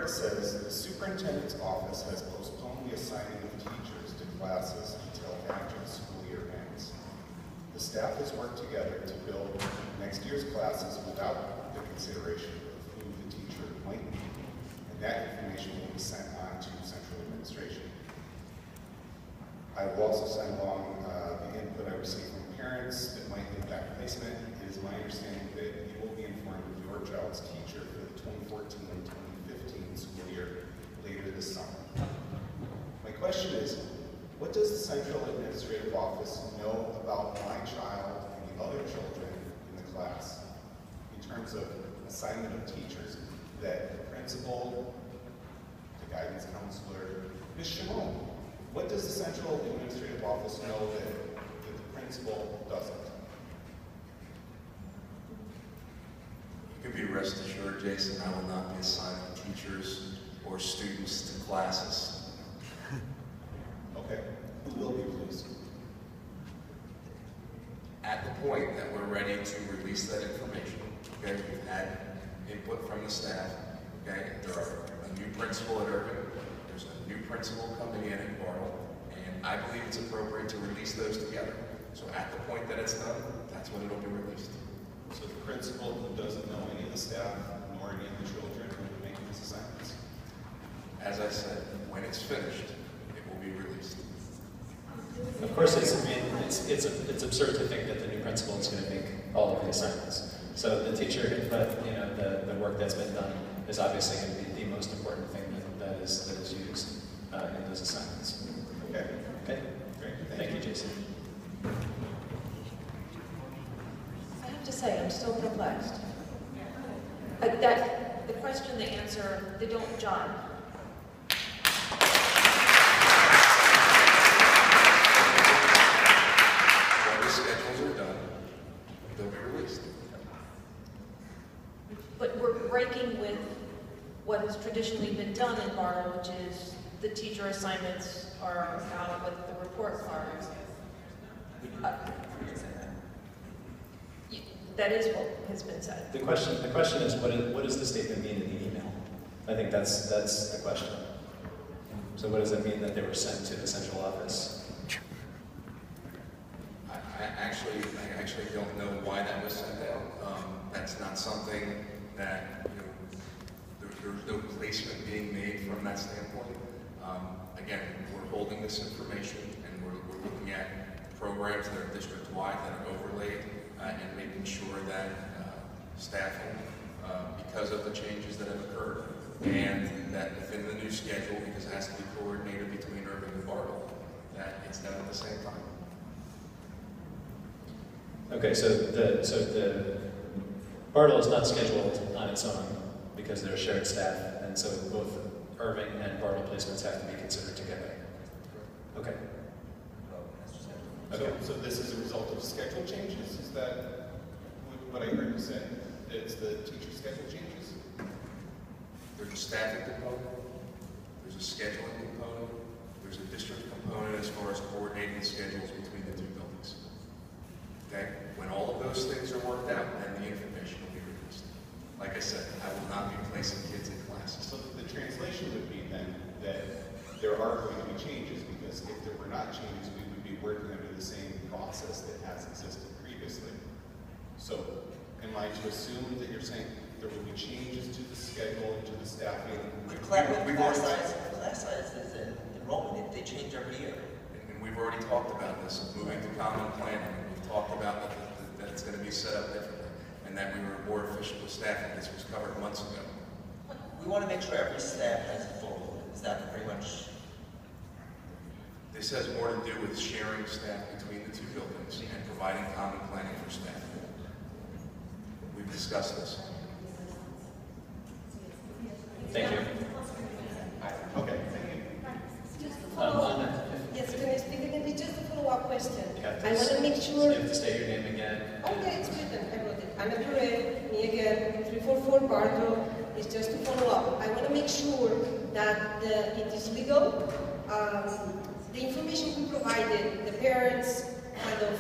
report says the superintendent's office has postponed the assigning of teachers to classes until after the school year ends. The staff has worked together to build next year's classes without the consideration of who the teacher might be, and that information will be sent on to central administration. I will also send along the input I received from parents that might impact placement. It is my understanding that you will be informed of your child's teacher for the 2014-2015 school year later this summer. My question is, what does the Central Administrative Office know about my child and the other children in the class in terms of assignment of teachers that the principal, the guidance counselor, Ms. Shimon, what does the Central Administrative Office know that the principal doesn't? You can be rest assured, Jason, I will not be assigning teachers or students to classes. Okay, who will be, please? At the point that we're ready to release that information, okay, we've had input from the staff, okay, there are a new principal at Irving, there's a new principal coming in at Bartle, and I believe it's appropriate to release those together. So at the point that it's done, that's when it'll be released. So the principal who doesn't know any of the staff, nor any of the children who are making these assignments? As I said, when it's finished, it will be released. Of course, it's absurd to think that the new principal is going to make all of the assignments. So the teacher input, the work that's been done is obviously going to be the most important thing that is used in those assignments. Okay. Okay. Great. Thank you, Jason. I have to say, I'm still perplexed. The question, the answer, they don't jive. When the schedules are done, they'll be released. But we're breaking with what has traditionally been done in Bartle, which is the teacher assignments are out with the report cards. That is what has been said. The question is, what does the statement mean in the email? I think that's the question. So what does it mean that they were sent to the central office? I actually don't know why that was sent out. That's not something that, there's no placement being made from that standpoint. Again, we're holding this information and we're looking at programs that are district-wide, that are overlaid, and making sure that staffing, because of the changes that have occurred, and that within the new schedule, because it has to be coordinated between Irving and Bartle, that it's done at the same time. Okay, so the Bartle is not scheduled on its own because they're shared staff, and so both Irving and Bartle placements have to be considered together. Okay. Okay. So this is a result of schedule changes? Is that what I heard you say? It's the teacher schedule changes? There's a staffing component, there's a scheduling component, there's a district component as far as coordinating schedules between the two buildings. Okay? When all of those things are worked out, then the information will be released. Like I said, I will not be placing kids in classes. So the translation would be then that there are going to be changes, because if there were not changes, we would be working under the same process that has existed previously. So am I to assume that you're saying there will be changes to the schedule, to the staffing? Class sizes and enrollment, they change every year. And we've already talked about this, of moving to common planning. We've talked about that it's going to be set up differently, and that we were more efficient with staffing. This was covered months ago. We want to make sure every staff has a full. Is that pretty much? This has more to do with sharing staff between the two buildings and providing common planning for staff. We've discussed this. Thank you. Okay, thank you. Yes, can I speak again? It's just a follow-up question. Yeah, I want to make sure. You have to state your name again. Okay, it's written. I wrote it. I'm a Pure, me again, 344 Bartle. It's just to follow up. I want to make sure that it is legal. The information we provided, the parents' kind of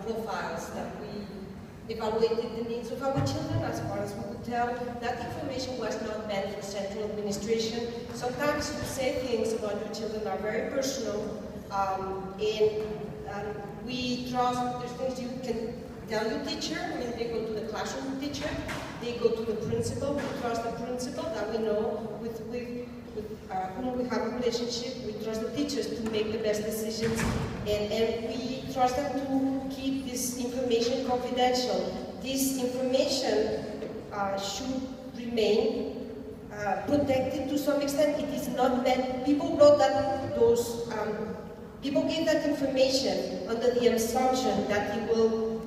profiles that we evaluated the needs of our children as far as we could tell. That information was not meant for central administration. Sometimes you say things about your children that are very personal, and we trust, there's things you can tell your teacher. I mean, they go to the classroom teacher, they go to the principal. We trust the principal that we know with whom we have a relationship. We trust the teachers to make the best decisions, and we trust them to keep this information confidential. This information should remain protected to some extent. It is not meant, people wrote that people gave that information under the assumption that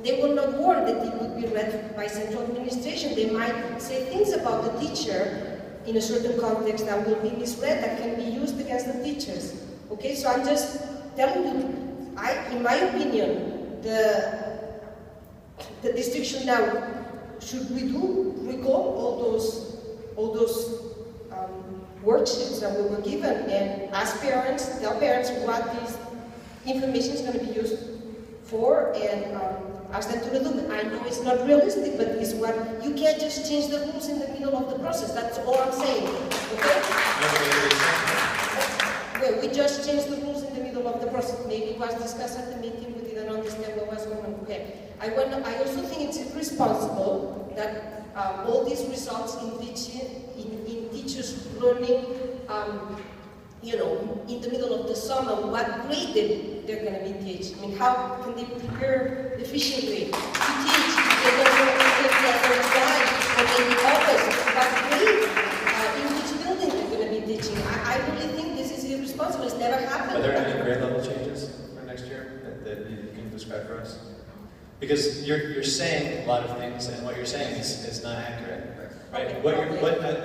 they were not warned that it would be read by central administration. They might say things about the teacher in a certain context that will be misread, that can be used against the teachers. Okay, so I'm just telling you, in my opinion, the district should now, should recall all those worksheets that we were given, and ask parents, tell parents what this information is going to be used for, and ask them to relook. I know it's not realistic, but it's what, you can't just change the rules in the middle of the process. That's all I'm saying. Okay? Well, we just changed the rules in the middle of the process. Maybe it was discussed at the meeting, we didn't understand what was going on. Okay. I also think it's irresponsible that all these results in teachers learning, in the middle of the summer, what grade they're going to be teaching. I mean, how can they prepare efficiently to teach if they don't know if they're guide or maybe office, what grade in which building they're going to be teaching. I really think this is irresponsible. It's never happened. Are there any grade level changes for next year that you can describe for us? Because you're saying a lot of things, and what you're saying is not accurate. Right?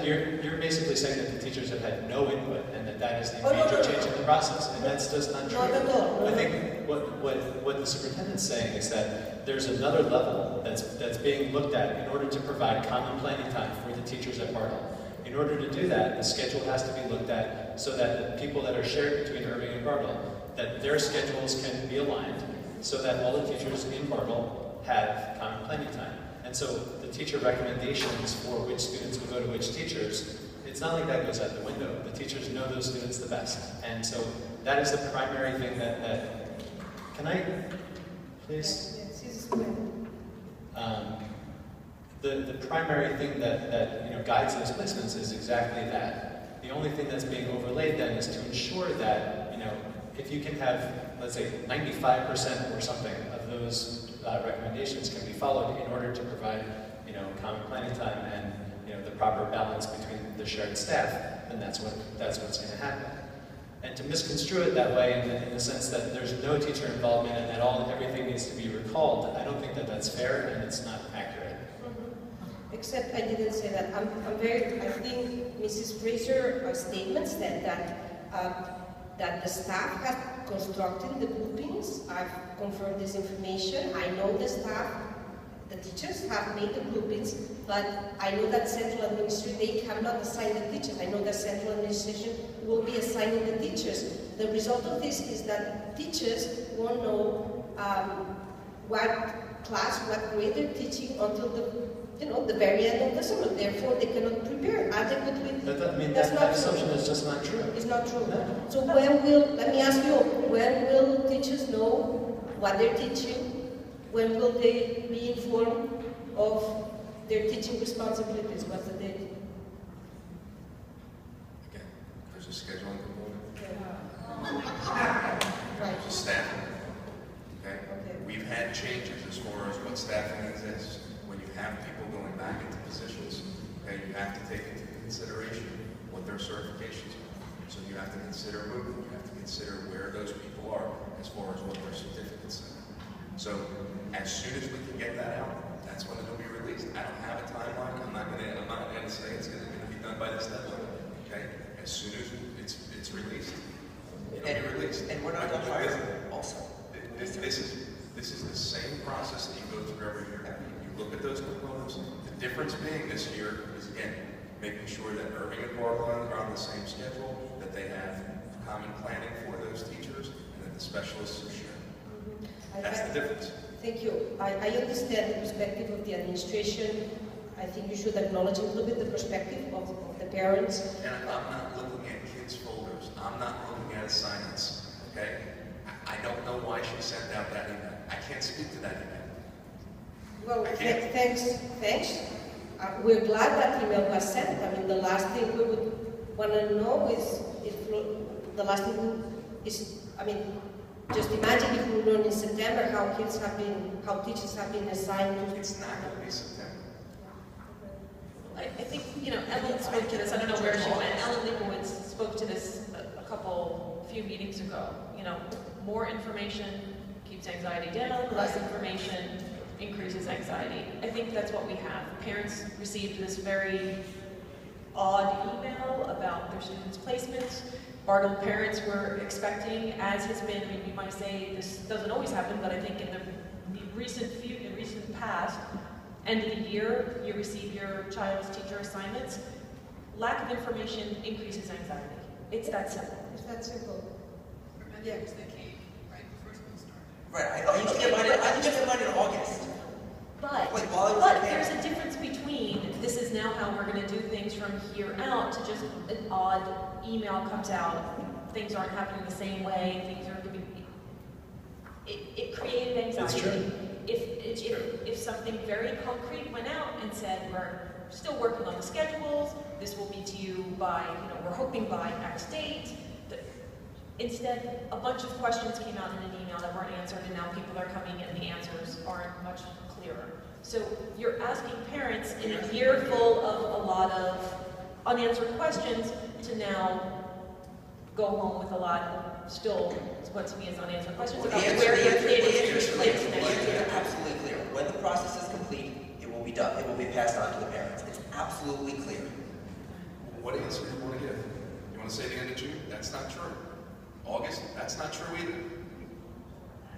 You're basically saying that the teachers have had no input, and that is the major change in the process, and that's just not true. I think what the superintendent's saying is that there's another level that's being looked at in order to provide common planning time for the teachers at Bartle. In order to do that, the schedule has to be looked at so that the people that are shared between Irving and Bartle, that their schedules can be aligned so that all the teachers in Bartle have common planning time. And so the teacher recommendations for which students will go to which teachers, it's not like that goes out the window. The teachers know those students the best. And so that is the primary thing that can I, please? Yes. The primary thing that guides those placements is exactly that. The only thing that's being overlaid then is to ensure that, if you can have, let's say, 95% or something of those recommendations can be followed in order to provide, common planning time and, the proper balance between the shared staff, then that's what's going to happen. And to misconstrue it that way in the sense that there's no teacher involvement and that everything needs to be recalled, I don't think that that's fair and it's not accurate. Except I didn't say that. I think Mrs. Fraser's statement said that the staff has constructed the blueprints. I've confirmed this information. I know the staff, the teachers have made the blueprints, but I know that central administration, they have not assigned the teachers. I know that central administration will be assigning the teachers. The result of this is that teachers won't know what class, what grade they're teaching until the very end of the summer. Therefore, they cannot prepare adequately. That assumption is just not true. It's not true. No. So let me ask you, when will teachers know what they're teaching? When will they be informed of their teaching responsibilities? What's the date? Again, there's a scheduling component. Right. There's a staffing. Okay? We've had changes as far as what staffing exists. When you have people going back into positions, okay, you have to take into consideration what their certifications are. So you have to consider movement. You have to consider where those people are as far as what their certificates are. So as soon as we can get that out, that's when it'll be released. I don't have a timeline. I'm not gonna say it's gonna be done by this deadline. Okay? As soon as it's released, it'll be released. And we're not gonna hire also. This is the same process that you go through every year. You look at those components. The difference being this year is, again, making sure that Irving and Bartle are on the same schedule, that they have common planning for those teachers, and that the specialists are shared. That's the difference. Thank you. I understand the perspective of the administration. I think you should acknowledge a little bit the perspective of the parents. And I'm not looking at kids' folders. I'm not looking at assignments, okay? I don't know why she sent out that email. I can't speak to that email. Well, I can't. thanks. We're glad that email was sent. I mean, the last thing we would want to know is if the last thing is, I mean, just imagine if we learn in September how teachers have been assigned to. It's not going to be September. I think, Ellen spoke to this, I don't know where she went, Ellen Leibowitz spoke to this a few meetings ago. More information keeps anxiety down, less information increases anxiety. I think that's what we have. Parents received this very odd email about their students' placements. Bartle parents were expecting, as has been, I mean, you might say this doesn't always happen, but I think in the recent past, end of the year, you receive your child's teacher assignments. Lack of information increases anxiety. It's that simple. It's that simple. Yeah, because they came right before school started. Right, I used to get mine in August. But there's a difference between this is now how we're going to do things from here out to just an odd email comes out, things aren't happening the same way, things are going to be. It created anxiety. It's true. If something very concrete went out and said we're still working on the schedules, this will be to you by we're hoping by X date. Instead, a bunch of questions came out in an email that weren't answered, and now people are coming and the answers aren't much clearer. So you're asking parents in a year full of a lot of unanswered questions to now go home with a lot of still what to me is unanswered questions about where your kid is placed next The year. answer is absolutely clear. When the process is complete, it will be done. It will be passed on to the parents. It's absolutely clear. What answer do you want to give? You want to say the end of June? That's not true. August? That's not true either.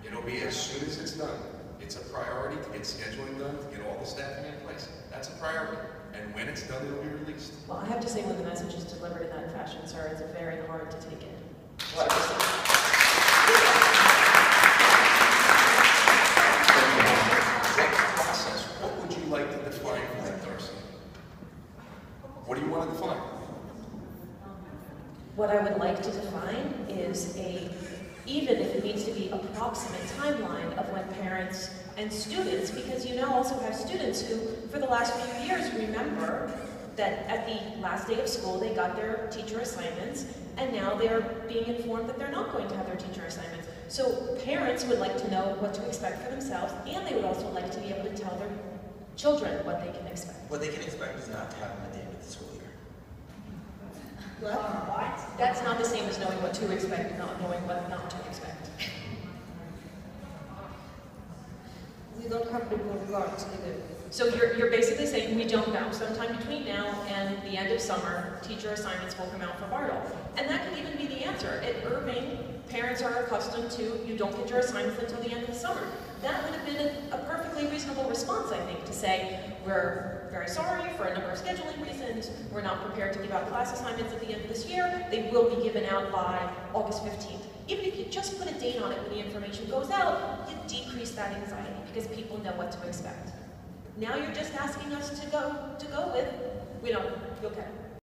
It'll be as soon as it's done. It's a priority to get scheduling done, to get all the staffing in place. That's a priority. And when it's done, it'll be released. Well, I have to say when the message is delivered in that fashion, sir, it's very hard to take in. What? Process. What would you like to define for that, Darcy? What do you want to define? What I would like to define is even if it needs to be approximate timeline of when parents and students, because you now also have students who, for the last few years, remember that at the last day of school they got their teacher assignments, and now they're being informed that they're not going to have their teacher assignments. So parents would like to know what to expect for themselves, and they would also like to be able to tell their children what they can expect. What they can expect is not to have them at the end of the school year. That's not the same as knowing what to expect, not knowing what not to expect. We don't have report cards either. So you're basically saying we don't know. Sometime between now and the end of summer, teacher assignments will come out for Bartle. And that could even be the answer. At Irving, parents are accustomed to you don't get your assignments until the end of the summer. That would have been a perfectly reasonable response, I think, to say we're very sorry for a number of scheduling reasons. We're not prepared to give out class assignments at the end of this year. They will be given out by August 15th. Even if you just put a date on it when the information goes out, you decrease that anxiety because people know what to expect. Now you're just asking us to go with, we don't, okay.